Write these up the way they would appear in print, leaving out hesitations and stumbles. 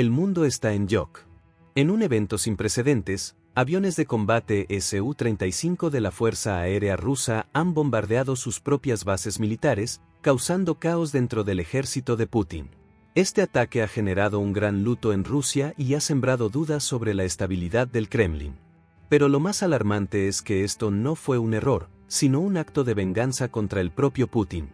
El mundo está en shock. En un evento sin precedentes, aviones de combate Su-35 de la Fuerza Aérea Rusa han bombardeado sus propias bases militares, causando caos dentro del ejército de Putin. Este ataque ha generado un gran luto en Rusia y ha sembrado dudas sobre la estabilidad del Kremlin. Pero lo más alarmante es que esto no fue un error, sino un acto de venganza contra el propio Putin.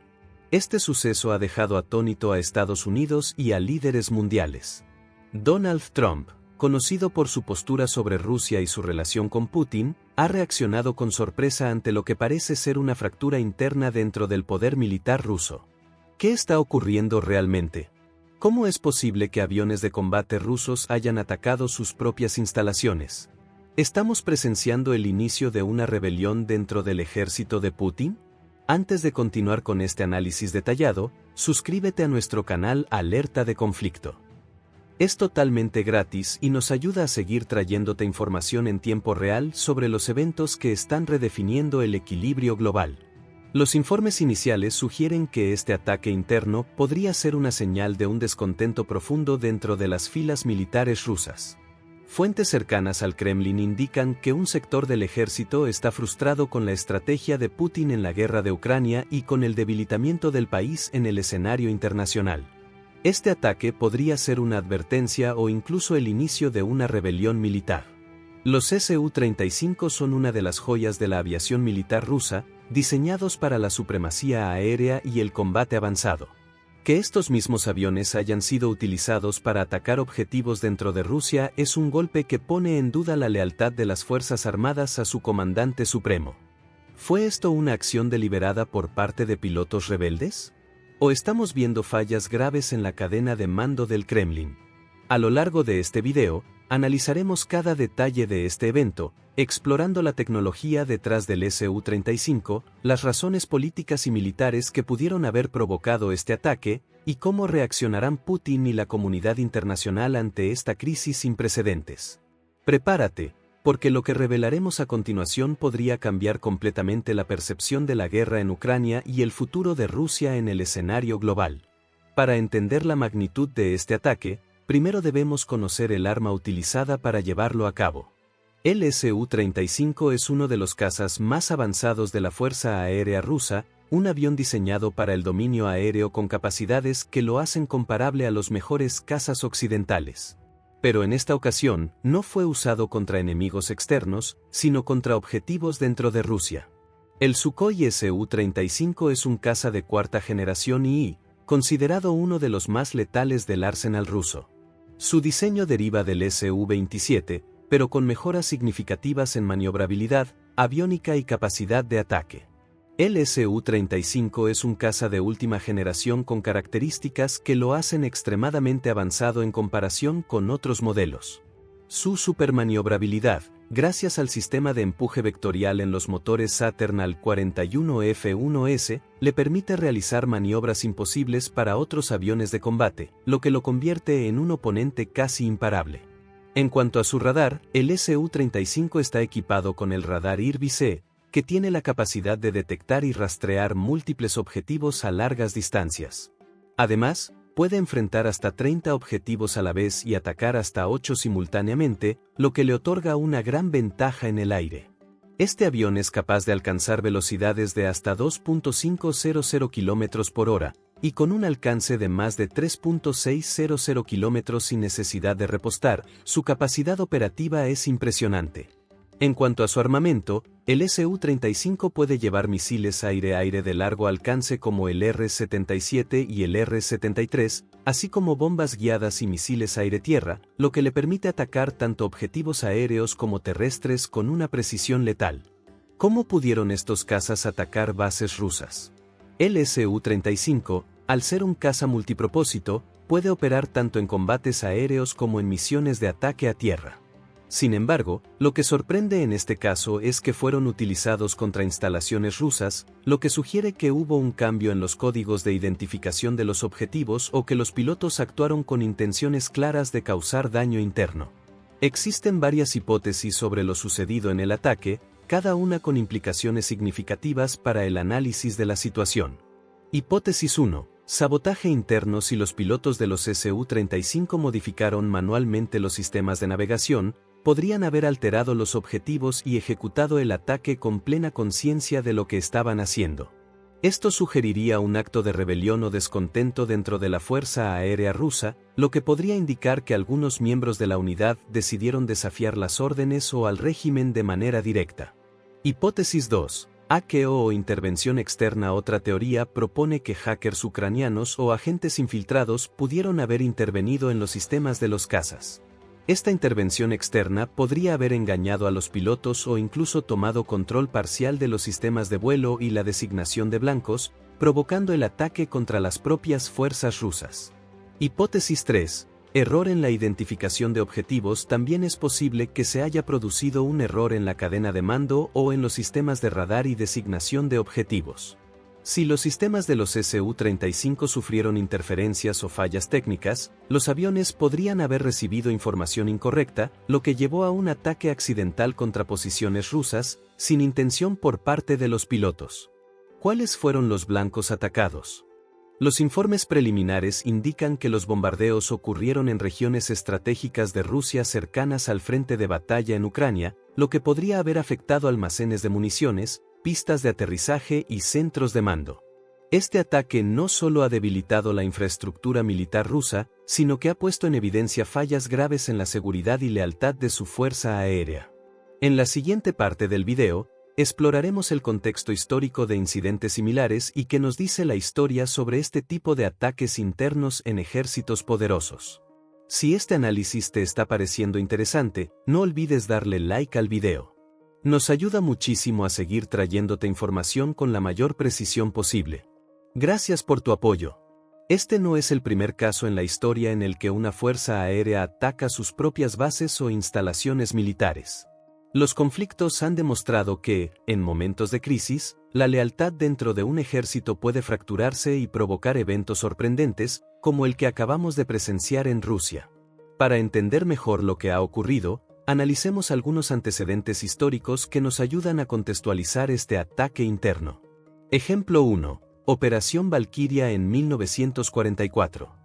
Este suceso ha dejado atónito a Estados Unidos y a líderes mundiales. Donald Trump, conocido por su postura sobre Rusia y su relación con Putin, ha reaccionado con sorpresa ante lo que parece ser una fractura interna dentro del poder militar ruso. ¿Qué está ocurriendo realmente? ¿Cómo es posible que aviones de combate rusos hayan atacado sus propias instalaciones? ¿Estamos presenciando el inicio de una rebelión dentro del ejército de Putin? Antes de continuar con este análisis detallado, suscríbete a nuestro canal Alerta de Conflicto. Es totalmente gratis y nos ayuda a seguir trayéndote información en tiempo real sobre los eventos que están redefiniendo el equilibrio global. Los informes iniciales sugieren que este ataque interno podría ser una señal de un descontento profundo dentro de las filas militares rusas. Fuentes cercanas al Kremlin indican que un sector del ejército está frustrado con la estrategia de Putin en la guerra de Ucrania y con el debilitamiento del país en el escenario internacional. Este ataque podría ser una advertencia o incluso el inicio de una rebelión militar. Los Su-35 son una de las joyas de la aviación militar rusa, diseñados para la supremacía aérea y el combate avanzado. Que estos mismos aviones hayan sido utilizados para atacar objetivos dentro de Rusia es un golpe que pone en duda la lealtad de las Fuerzas Armadas a su comandante supremo. ¿Fue esto una acción deliberada por parte de pilotos rebeldes? ¿O estamos viendo fallas graves en la cadena de mando del Kremlin? A lo largo de este video, analizaremos cada detalle de este evento, explorando la tecnología detrás del Su-35, las razones políticas y militares que pudieron haber provocado este ataque, y cómo reaccionarán Putin y la comunidad internacional ante esta crisis sin precedentes. Prepárate, porque lo que revelaremos a continuación podría cambiar completamente la percepción de la guerra en Ucrania y el futuro de Rusia en el escenario global. Para entender la magnitud de este ataque, primero debemos conocer el arma utilizada para llevarlo a cabo. El Su-35 es uno de los cazas más avanzados de la Fuerza Aérea Rusa, un avión diseñado para el dominio aéreo con capacidades que lo hacen comparable a los mejores cazas occidentales. Pero en esta ocasión, no fue usado contra enemigos externos, sino contra objetivos dentro de Rusia. El Sukhoi Su-35 es un caza de cuarta generación y, considerado uno de los más letales del arsenal ruso. Su diseño deriva del Su-27, pero con mejoras significativas en maniobrabilidad, aviónica y capacidad de ataque. El Su-35 es un caza de última generación con características que lo hacen extremadamente avanzado en comparación con otros modelos. Su supermaniobrabilidad, gracias al sistema de empuje vectorial en los motores Saturn Al 41F1S, le permite realizar maniobras imposibles para otros aviones de combate, lo que lo convierte en un oponente casi imparable. En cuanto a su radar, el Su-35 está equipado con el radar IRBC, que tiene la capacidad de detectar y rastrear múltiples objetivos a largas distancias. Además, puede enfrentar hasta 30 objetivos a la vez y atacar hasta 8 simultáneamente, lo que le otorga una gran ventaja en el aire. Este avión es capaz de alcanzar velocidades de hasta 2.500 km por hora, y con un alcance de más de 3.600 km sin necesidad de repostar, su capacidad operativa es impresionante. En cuanto a su armamento, el Su-35 puede llevar misiles aire-aire de largo alcance como el R-77 y el R-73, así como bombas guiadas y misiles aire-tierra, lo que le permite atacar tanto objetivos aéreos como terrestres con una precisión letal. ¿Cómo pudieron estos cazas atacar bases rusas? El Su-35, al ser un caza multipropósito, puede operar tanto en combates aéreos como en misiones de ataque a tierra. Sin embargo, lo que sorprende en este caso es que fueron utilizados contra instalaciones rusas, lo que sugiere que hubo un cambio en los códigos de identificación de los objetivos o que los pilotos actuaron con intenciones claras de causar daño interno. Existen varias hipótesis sobre lo sucedido en el ataque, cada una con implicaciones significativas para el análisis de la situación. Hipótesis 1. Sabotaje interno. Si los pilotos de los Su-35 modificaron manualmente los sistemas de navegación, podrían haber alterado los objetivos y ejecutado el ataque con plena conciencia de lo que estaban haciendo. Esto sugeriría un acto de rebelión o descontento dentro de la Fuerza Aérea Rusa, lo que podría indicar que algunos miembros de la unidad decidieron desafiar las órdenes o al régimen de manera directa. Hipótesis 2. Hackeo o intervención externa. Otra teoría propone que hackers ucranianos o agentes infiltrados pudieron haber intervenido en los sistemas de los cazas. Esta intervención externa podría haber engañado a los pilotos o incluso tomado control parcial de los sistemas de vuelo y la designación de blancos, provocando el ataque contra las propias fuerzas rusas. Hipótesis 3. Error en la identificación de objetivos. También es posible que se haya producido un error en la cadena de mando o en los sistemas de radar y designación de objetivos. Si los sistemas de los Su-35 sufrieron interferencias o fallas técnicas, los aviones podrían haber recibido información incorrecta, lo que llevó a un ataque accidental contra posiciones rusas, sin intención por parte de los pilotos. ¿Cuáles fueron los blancos atacados? Los informes preliminares indican que los bombardeos ocurrieron en regiones estratégicas de Rusia cercanas al frente de batalla en Ucrania, lo que podría haber afectado almacenes de municiones, pistas de aterrizaje y centros de mando. Este ataque no solo ha debilitado la infraestructura militar rusa, sino que ha puesto en evidencia fallas graves en la seguridad y lealtad de su fuerza aérea. En la siguiente parte del video, exploraremos el contexto histórico de incidentes similares y qué nos dice la historia sobre este tipo de ataques internos en ejércitos poderosos. Si este análisis te está pareciendo interesante, no olvides darle like al video. Nos ayuda muchísimo a seguir trayéndote información con la mayor precisión posible. Gracias por tu apoyo. Este no es el primer caso en la historia en el que una fuerza aérea ataca sus propias bases o instalaciones militares. Los conflictos han demostrado que, en momentos de crisis, la lealtad dentro de un ejército puede fracturarse y provocar eventos sorprendentes, como el que acabamos de presenciar en Rusia. Para entender mejor lo que ha ocurrido, analicemos algunos antecedentes históricos que nos ayudan a contextualizar este ataque interno. Ejemplo 1. Operación Valquiria en 1944.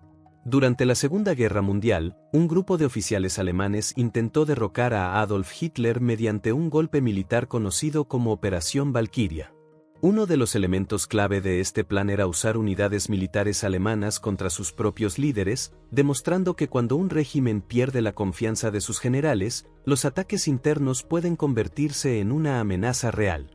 Durante la Segunda Guerra Mundial, un grupo de oficiales alemanes intentó derrocar a Adolf Hitler mediante un golpe militar conocido como Operación Valquiria. Uno de los elementos clave de este plan era usar unidades militares alemanas contra sus propios líderes, demostrando que cuando un régimen pierde la confianza de sus generales, los ataques internos pueden convertirse en una amenaza real.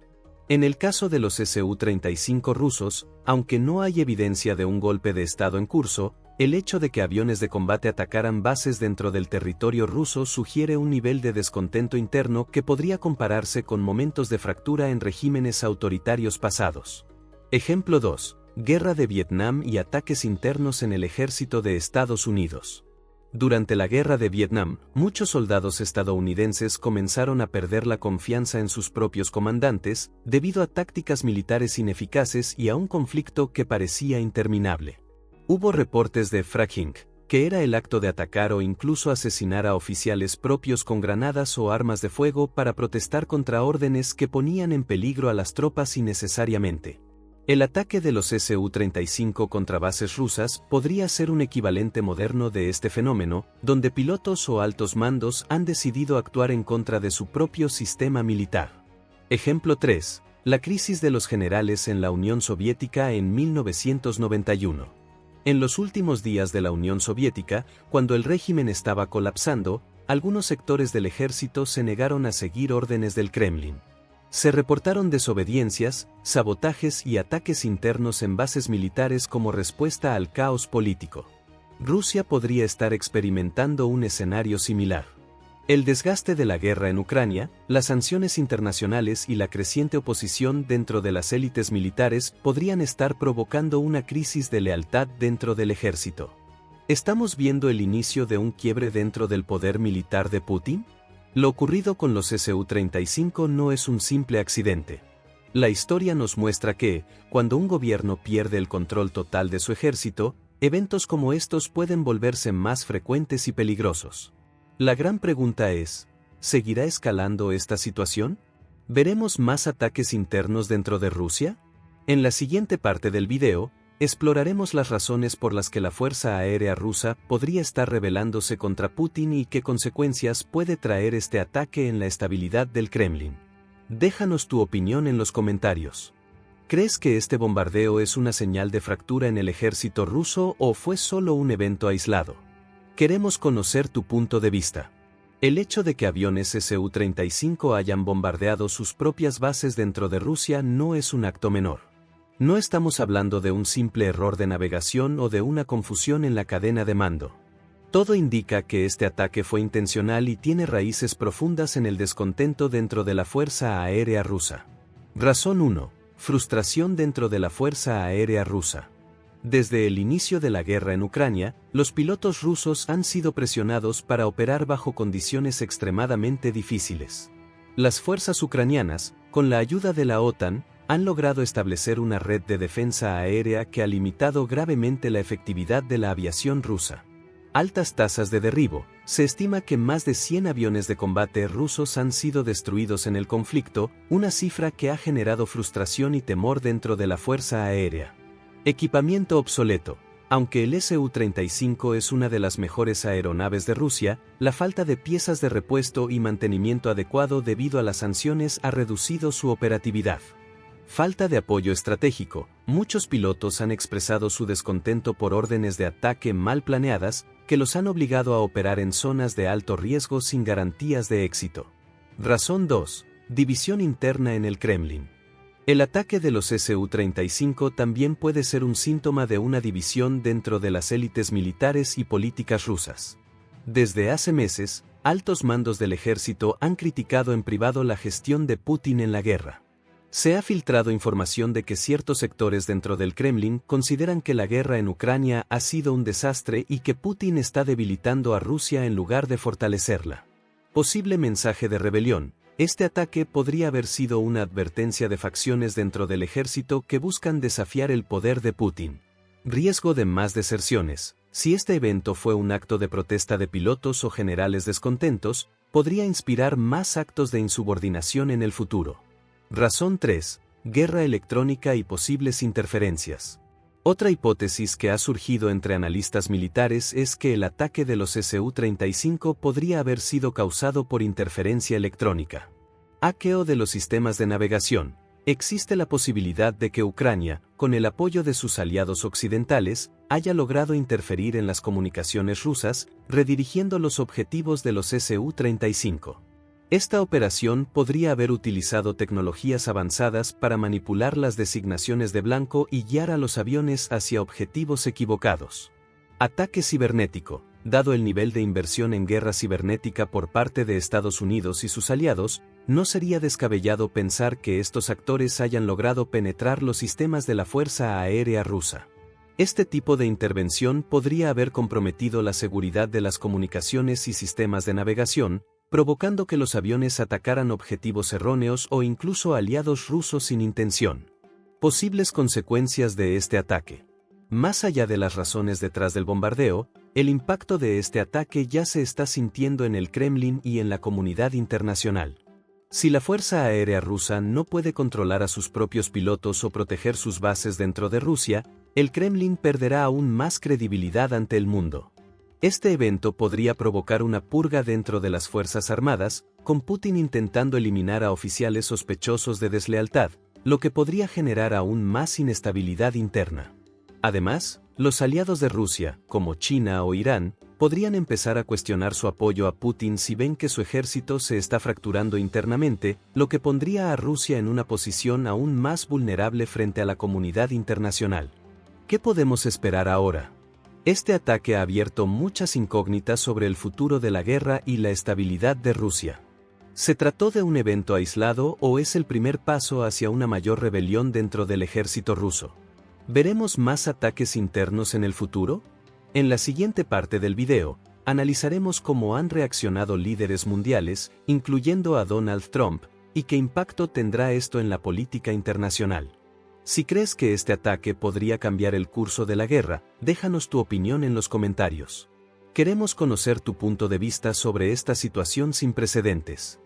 En el caso de los Su-35 rusos, aunque no hay evidencia de un golpe de Estado en curso, el hecho de que aviones de combate atacaran bases dentro del territorio ruso sugiere un nivel de descontento interno que podría compararse con momentos de fractura en regímenes autoritarios pasados. Ejemplo 2. Guerra de Vietnam y ataques internos en el ejército de Estados Unidos. Durante la Guerra de Vietnam, muchos soldados estadounidenses comenzaron a perder la confianza en sus propios comandantes, debido a tácticas militares ineficaces y a un conflicto que parecía interminable. Hubo reportes de fracking, que era el acto de atacar o incluso asesinar a oficiales propios con granadas o armas de fuego para protestar contra órdenes que ponían en peligro a las tropas innecesariamente. El ataque de los Su-35 contra bases rusas podría ser un equivalente moderno de este fenómeno, donde pilotos o altos mandos han decidido actuar en contra de su propio sistema militar. Ejemplo 3. La crisis de los generales en la Unión Soviética en 1991. En los últimos días de la Unión Soviética, cuando el régimen estaba colapsando, algunos sectores del ejército se negaron a seguir órdenes del Kremlin. Se reportaron desobediencias, sabotajes y ataques internos en bases militares como respuesta al caos político. Rusia podría estar experimentando un escenario similar. El desgaste de la guerra en Ucrania, las sanciones internacionales y la creciente oposición dentro de las élites militares podrían estar provocando una crisis de lealtad dentro del ejército. ¿Estamos viendo el inicio de un quiebre dentro del poder militar de Putin? Lo ocurrido con los Su-35 no es un simple accidente. La historia nos muestra que, cuando un gobierno pierde el control total de su ejército, eventos como estos pueden volverse más frecuentes y peligrosos. La gran pregunta es, ¿seguirá escalando esta situación? ¿Veremos más ataques internos dentro de Rusia? En la siguiente parte del video, exploraremos las razones por las que la Fuerza Aérea Rusa podría estar rebelándose contra Putin y qué consecuencias puede traer este ataque en la estabilidad del Kremlin. Déjanos tu opinión en los comentarios. ¿Crees que este bombardeo es una señal de fractura en el ejército ruso o fue solo un evento aislado? Queremos conocer tu punto de vista. El hecho de que aviones Su-35 hayan bombardeado sus propias bases dentro de Rusia no es un acto menor. No estamos hablando de un simple error de navegación o de una confusión en la cadena de mando. Todo indica que este ataque fue intencional y tiene raíces profundas en el descontento dentro de la Fuerza Aérea Rusa. Razón 1. Frustración dentro de la Fuerza Aérea Rusa. Desde el inicio de la guerra en Ucrania, los pilotos rusos han sido presionados para operar bajo condiciones extremadamente difíciles. Las fuerzas ucranianas, con la ayuda de la OTAN, han logrado establecer una red de defensa aérea que ha limitado gravemente la efectividad de la aviación rusa. Altas tasas de derribo. Se estima que más de 100 aviones de combate rusos han sido destruidos en el conflicto, una cifra que ha generado frustración y temor dentro de la Fuerza Aérea. Equipamiento obsoleto. Aunque el Su-35 es una de las mejores aeronaves de Rusia, la falta de piezas de repuesto y mantenimiento adecuado debido a las sanciones ha reducido su operatividad. Falta de apoyo estratégico. Muchos pilotos han expresado su descontento por órdenes de ataque mal planeadas, que los han obligado a operar en zonas de alto riesgo sin garantías de éxito. Razón 2. División interna en el Kremlin. El ataque de los Su-35 también puede ser un síntoma de una división dentro de las élites militares y políticas rusas. Desde hace meses, altos mandos del ejército han criticado en privado la gestión de Putin en la guerra. Se ha filtrado información de que ciertos sectores dentro del Kremlin consideran que la guerra en Ucrania ha sido un desastre y que Putin está debilitando a Rusia en lugar de fortalecerla. Posible mensaje de rebelión. Este ataque podría haber sido una advertencia de facciones dentro del ejército que buscan desafiar el poder de Putin. Riesgo de más deserciones. Si este evento fue un acto de protesta de pilotos o generales descontentos, podría inspirar más actos de insubordinación en el futuro. Razón 3. Guerra electrónica y posibles interferencias. Otra hipótesis que ha surgido entre analistas militares es que el ataque de los Su-35 podría haber sido causado por interferencia electrónica. Hackeo de los sistemas de navegación. Existe la posibilidad de que Ucrania, con el apoyo de sus aliados occidentales, haya logrado interferir en las comunicaciones rusas, redirigiendo los objetivos de los Su-35. Esta operación podría haber utilizado tecnologías avanzadas para manipular las designaciones de blanco y guiar a los aviones hacia objetivos equivocados. Ataque cibernético. Dado el nivel de inversión en guerra cibernética por parte de Estados Unidos y sus aliados, no sería descabellado pensar que estos actores hayan logrado penetrar los sistemas de la Fuerza Aérea Rusa. Este tipo de intervención podría haber comprometido la seguridad de las comunicaciones y sistemas de navegación, provocando que los aviones atacaran objetivos erróneos o incluso aliados rusos sin intención. Posibles consecuencias de este ataque. Más allá de las razones detrás del bombardeo, el impacto de este ataque ya se está sintiendo en el Kremlin y en la comunidad internacional. Si la Fuerza Aérea Rusa no puede controlar a sus propios pilotos o proteger sus bases dentro de Rusia, el Kremlin perderá aún más credibilidad ante el mundo. Este evento podría provocar una purga dentro de las Fuerzas Armadas, con Putin intentando eliminar a oficiales sospechosos de deslealtad, lo que podría generar aún más inestabilidad interna. Además, los aliados de Rusia, como China o Irán, podrían empezar a cuestionar su apoyo a Putin si ven que su ejército se está fracturando internamente, lo que pondría a Rusia en una posición aún más vulnerable frente a la comunidad internacional. ¿Qué podemos esperar ahora? Este ataque ha abierto muchas incógnitas sobre el futuro de la guerra y la estabilidad de Rusia. ¿Se trató de un evento aislado o es el primer paso hacia una mayor rebelión dentro del ejército ruso? ¿Veremos más ataques internos en el futuro? En la siguiente parte del video, analizaremos cómo han reaccionado líderes mundiales, incluyendo a Donald Trump, y qué impacto tendrá esto en la política internacional. Si crees que este ataque podría cambiar el curso de la guerra, déjanos tu opinión en los comentarios. Queremos conocer tu punto de vista sobre esta situación sin precedentes.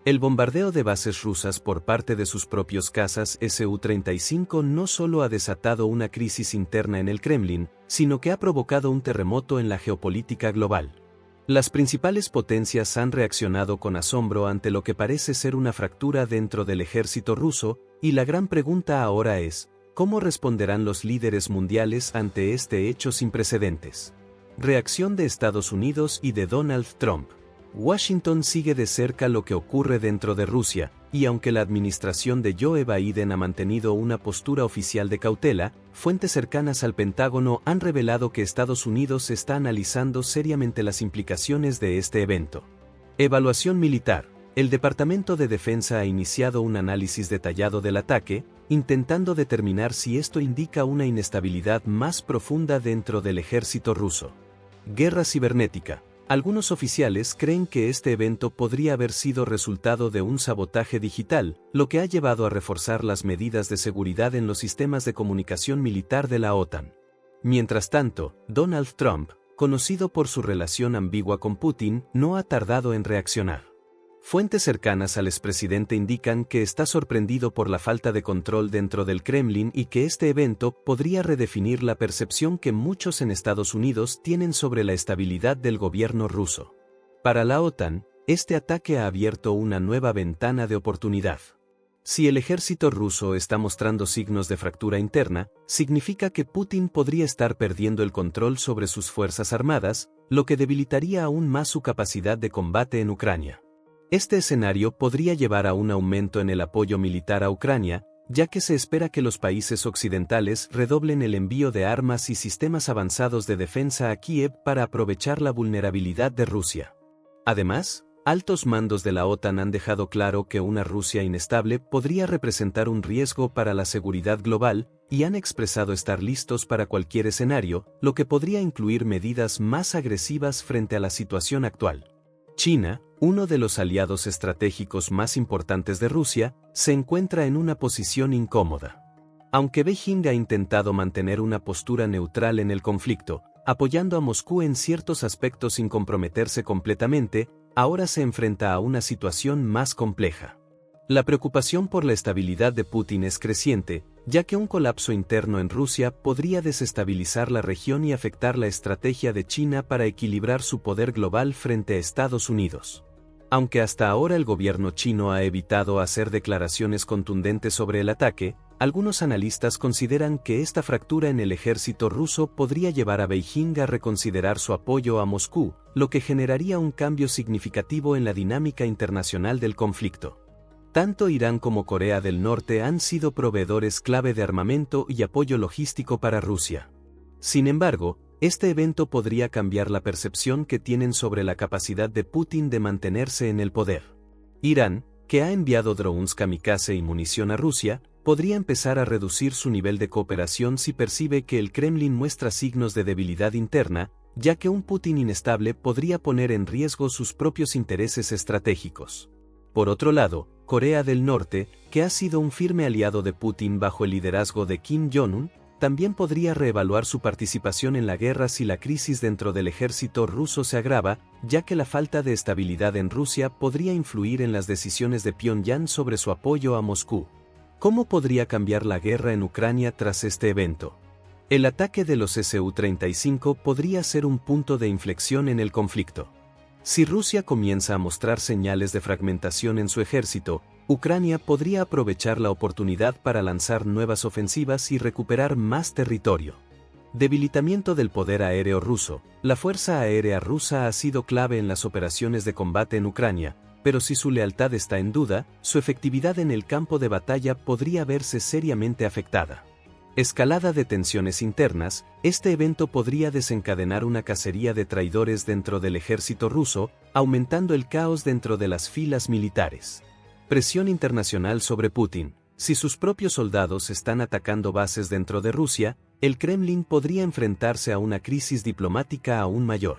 El bombardeo de bases rusas por parte de sus propios cazas Su-35 no solo ha desatado una crisis interna en el Kremlin, sino que ha provocado un terremoto en la geopolítica global. Las principales potencias han reaccionado con asombro ante lo que parece ser una fractura dentro del ejército ruso, y la gran pregunta ahora es, ¿cómo responderán los líderes mundiales ante este hecho sin precedentes? Reacción de Estados Unidos y de Donald Trump. Washington sigue de cerca lo que ocurre dentro de Rusia, y aunque la administración de Joe Biden ha mantenido una postura oficial de cautela, fuentes cercanas al Pentágono han revelado que Estados Unidos está analizando seriamente las implicaciones de este evento. Evaluación militar. El Departamento de Defensa ha iniciado un análisis detallado del ataque, intentando determinar si esto indica una inestabilidad más profunda dentro del ejército ruso. Guerra cibernética. Algunos oficiales creen que este evento podría haber sido resultado de un sabotaje digital, lo que ha llevado a reforzar las medidas de seguridad en los sistemas de comunicación militar de la OTAN. Mientras tanto, Donald Trump, conocido por su relación ambigua con Putin, no ha tardado en reaccionar. Fuentes cercanas al expresidente indican que está sorprendido por la falta de control dentro del Kremlin y que este evento podría redefinir la percepción que muchos en Estados Unidos tienen sobre la estabilidad del gobierno ruso. Para la OTAN, este ataque ha abierto una nueva ventana de oportunidad. Si el ejército ruso está mostrando signos de fractura interna, significa que Putin podría estar perdiendo el control sobre sus fuerzas armadas, lo que debilitaría aún más su capacidad de combate en Ucrania. Este escenario podría llevar a un aumento en el apoyo militar a Ucrania, ya que se espera que los países occidentales redoblen el envío de armas y sistemas avanzados de defensa a Kiev para aprovechar la vulnerabilidad de Rusia. Además, altos mandos de la OTAN han dejado claro que una Rusia inestable podría representar un riesgo para la seguridad global y han expresado estar listos para cualquier escenario, lo que podría incluir medidas más agresivas frente a la situación actual. China, uno de los aliados estratégicos más importantes de Rusia, se encuentra en una posición incómoda. Aunque Beijing ha intentado mantener una postura neutral en el conflicto, apoyando a Moscú en ciertos aspectos sin comprometerse completamente, ahora se enfrenta a una situación más compleja. La preocupación por la estabilidad de Putin es creciente, ya que un colapso interno en Rusia podría desestabilizar la región y afectar la estrategia de China para equilibrar su poder global frente a Estados Unidos. Aunque hasta ahora el gobierno chino ha evitado hacer declaraciones contundentes sobre el ataque, algunos analistas consideran que esta fractura en el ejército ruso podría llevar a Beijing a reconsiderar su apoyo a Moscú, lo que generaría un cambio significativo en la dinámica internacional del conflicto. Tanto Irán como Corea del Norte han sido proveedores clave de armamento y apoyo logístico para Rusia. Sin embargo, este evento podría cambiar la percepción que tienen sobre la capacidad de Putin de mantenerse en el poder. Irán, que ha enviado drones kamikaze y munición a Rusia, podría empezar a reducir su nivel de cooperación si percibe que el Kremlin muestra signos de debilidad interna, ya que un Putin inestable podría poner en riesgo sus propios intereses estratégicos. Por otro lado, Corea del Norte, que ha sido un firme aliado de Putin bajo el liderazgo de Kim Jong-un, también podría reevaluar su participación en la guerra si la crisis dentro del ejército ruso se agrava, ya que la falta de estabilidad en Rusia podría influir en las decisiones de Pyongyang sobre su apoyo a Moscú. ¿Cómo podría cambiar la guerra en Ucrania tras este evento? El ataque de los Su-35 podría ser un punto de inflexión en el conflicto. Si Rusia comienza a mostrar señales de fragmentación en su ejército, Ucrania podría aprovechar la oportunidad para lanzar nuevas ofensivas y recuperar más territorio. Debilitamiento del poder aéreo ruso. La Fuerza Aérea Rusa ha sido clave en las operaciones de combate en Ucrania, pero si su lealtad está en duda, su efectividad en el campo de batalla podría verse seriamente afectada. Escalada de tensiones internas. Este evento podría desencadenar una cacería de traidores dentro del ejército ruso, aumentando el caos dentro de las filas militares. Presión internacional sobre Putin. Si sus propios soldados están atacando bases dentro de Rusia, el Kremlin podría enfrentarse a una crisis diplomática aún mayor.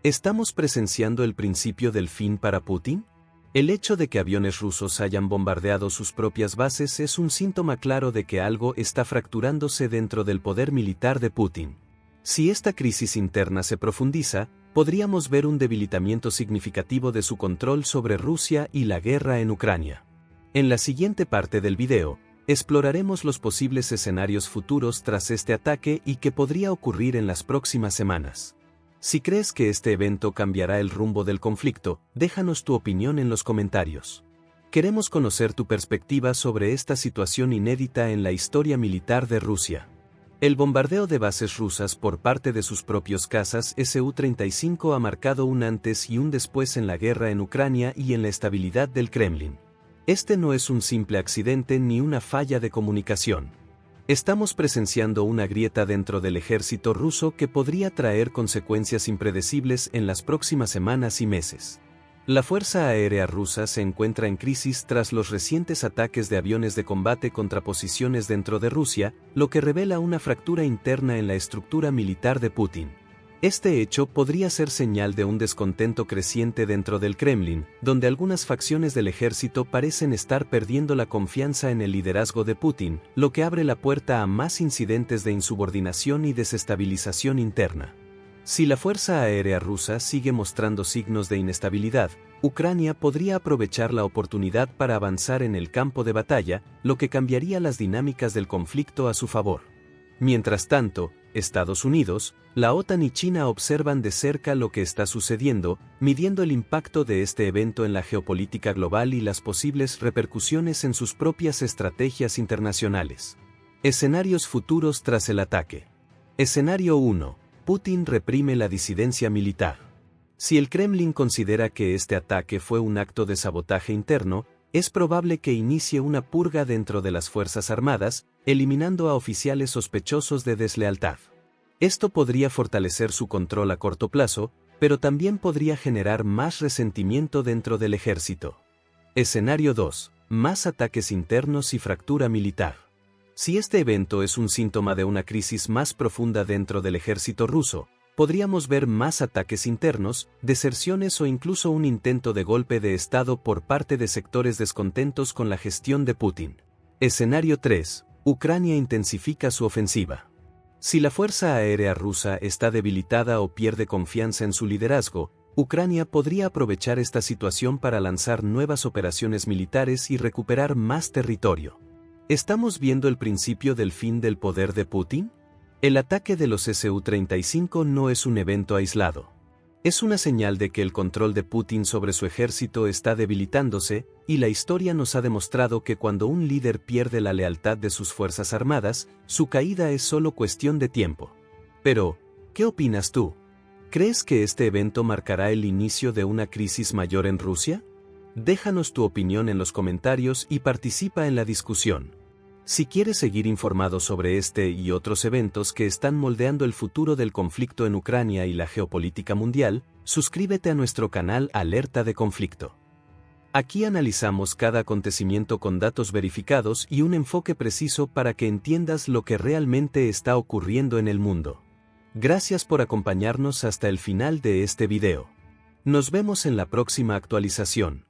¿Estamos presenciando el principio del fin para Putin? El hecho de que aviones rusos hayan bombardeado sus propias bases es un síntoma claro de que algo está fracturándose dentro del poder militar de Putin. Si esta crisis interna se profundiza, podríamos ver un debilitamiento significativo de su control sobre Rusia y la guerra en Ucrania. En la siguiente parte del video, exploraremos los posibles escenarios futuros tras este ataque y qué podría ocurrir en las próximas semanas. Si crees que este evento cambiará el rumbo del conflicto, déjanos tu opinión en los comentarios. Queremos conocer tu perspectiva sobre esta situación inédita en la historia militar de Rusia. El bombardeo de bases rusas por parte de sus propios cazas Su-35 ha marcado un antes y un después en la guerra en Ucrania y en la estabilidad del Kremlin. Este no es un simple accidente ni una falla de comunicación. Estamos presenciando una grieta dentro del ejército ruso que podría traer consecuencias impredecibles en las próximas semanas y meses. La Fuerza Aérea Rusa se encuentra en crisis tras los recientes ataques de aviones de combate contra posiciones dentro de Rusia, lo que revela una fractura interna en la estructura militar de Putin. Este hecho podría ser señal de un descontento creciente dentro del Kremlin, donde algunas facciones del ejército parecen estar perdiendo la confianza en el liderazgo de Putin, lo que abre la puerta a más incidentes de insubordinación y desestabilización interna. Si la Fuerza Aérea Rusa sigue mostrando signos de inestabilidad, Ucrania podría aprovechar la oportunidad para avanzar en el campo de batalla, lo que cambiaría las dinámicas del conflicto a su favor. Mientras tanto, Estados Unidos, la OTAN y China observan de cerca lo que está sucediendo, midiendo el impacto de este evento en la geopolítica global y las posibles repercusiones en sus propias estrategias internacionales. Escenarios futuros tras el ataque. Escenario 1. Putin reprime la disidencia militar. Si el Kremlin considera que este ataque fue un acto de sabotaje interno, es probable que inicie una purga dentro de las Fuerzas Armadas, eliminando a oficiales sospechosos de deslealtad. Esto podría fortalecer su control a corto plazo, pero también podría generar más resentimiento dentro del ejército. Escenario 2. Más ataques internos y fractura militar. Si este evento es un síntoma de una crisis más profunda dentro del ejército ruso, podríamos ver más ataques internos, deserciones o incluso un intento de golpe de Estado por parte de sectores descontentos con la gestión de Putin. Escenario 3. Ucrania intensifica su ofensiva. Si la Fuerza Aérea Rusa está debilitada o pierde confianza en su liderazgo, Ucrania podría aprovechar esta situación para lanzar nuevas operaciones militares y recuperar más territorio. ¿Estamos viendo el principio del fin del poder de Putin? El ataque de los Su-35 no es un evento aislado. Es una señal de que el control de Putin sobre su ejército está debilitándose, y la historia nos ha demostrado que cuando un líder pierde la lealtad de sus fuerzas armadas, su caída es solo cuestión de tiempo. Pero, ¿qué opinas tú? ¿Crees que este evento marcará el inicio de una crisis mayor en Rusia? Déjanos tu opinión en los comentarios y participa en la discusión. Si quieres seguir informado sobre este y otros eventos que están moldeando el futuro del conflicto en Ucrania y la geopolítica mundial, suscríbete a nuestro canal Alerta de Conflicto. Aquí analizamos cada acontecimiento con datos verificados y un enfoque preciso para que entiendas lo que realmente está ocurriendo en el mundo. Gracias por acompañarnos hasta el final de este video. Nos vemos en la próxima actualización.